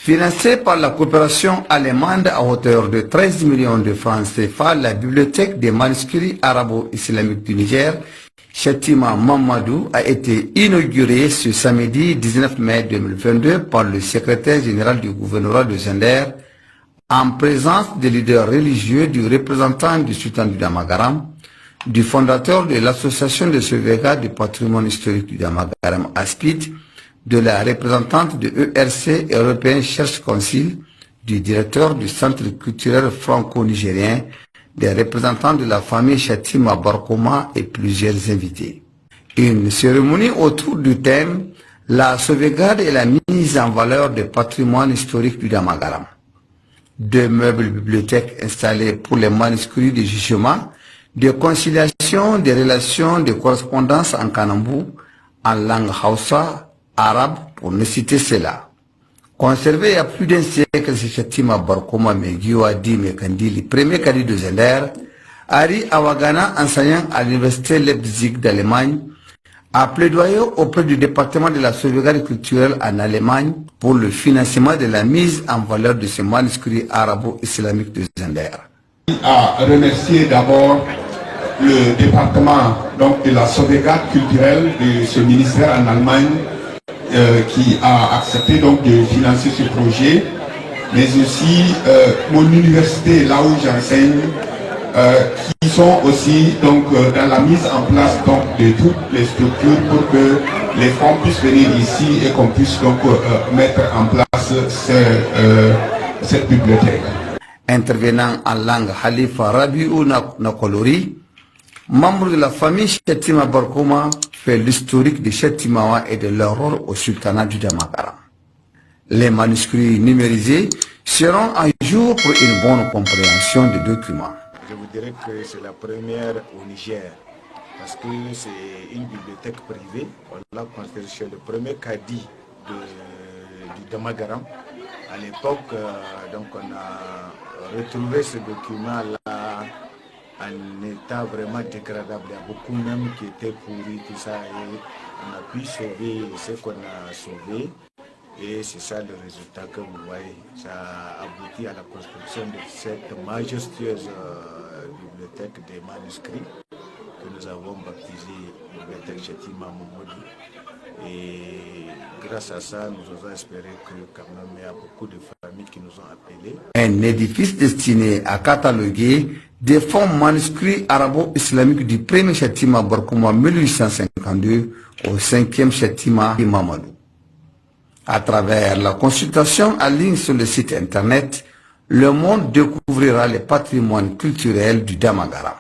Financée par la coopération allemande à hauteur de 13 millions de francs CFA, la bibliothèque des manuscrits arabo-islamiques du Niger, Chetima Mamadou, a été inaugurée ce samedi 19 mai 2022 par le secrétaire général du gouvernorat de Zender, en présence des leaders religieux, du représentant du sultan du Damagaram, du fondateur de l'association de sauvegarde du patrimoine historique du Damagaram, ASPID, de la représentante de ERC, European Church Council, du directeur du centre culturel franco-nigérien, des représentants de la famille Chetima Barkoma et plusieurs invités. Une cérémonie autour du thème « La sauvegarde et la mise en valeur du patrimoine historique du Damagaram ». 2 meubles bibliothèques installés pour les manuscrits de jugement, de conciliation, des relations de correspondance en Kanambou, en langue Hausa, arabe, pour ne citer cela. Conservé il y a plus d'un siècle, ce Chetima Barkoma Megiwa Di Mekandili, premier cadi de Zender, Ari Awagana, enseignant à l'université Leipzig d'Allemagne, a plaidoyé auprès du département de la sauvegarde culturelle en Allemagne pour le financement de la mise en valeur de ce manuscrit arabo-islamique de Zender. À remercier d'abord le département donc, de la sauvegarde culturelle de ce ministère en Allemagne qui a accepté donc de financer ce projet, mais aussi mon université là où j'enseigne, qui sont aussi donc dans la mise en place donc de toutes les structures pour que les fonds puissent venir ici et qu'on puisse donc mettre en place cette bibliothèque. Intervenant en langue Halifa Rabiou Nakolori, membre de la famille Chetima Barkoma, fait l'historique de Chetimawa et de leur rôle au sultanat du Damagaram. Les manuscrits numérisés seront un jour pour une bonne compréhension des documents. Je vous dirais que c'est la première au Niger, parce que c'est une bibliothèque privée. On l'a considéré chez le premier cadi du Damagaram. À l'époque, donc on a retrouvé ce document-là en état vraiment dégradable. Il y a beaucoup même qui étaient pourris, tout ça, et on a pu sauver ce qu'on a sauvé. Et c'est ça le résultat que vous voyez. Ça a abouti à la construction de cette majestueuse bibliothèque des manuscrits que nous avons baptisée Bibliothèque Chetima Mamadou. Et grâce à ça, nous osons espérer que quand même il y a beaucoup de familles qui nous ont appelés. Un édifice destiné à cataloguer des fonds manuscrits arabo-islamiques du premier Chetima Barkoma 1852 au 5e Chetima Mamadou. À travers la consultation en ligne sur le site internet, le monde découvrira le patrimoine culturel du Damagaram.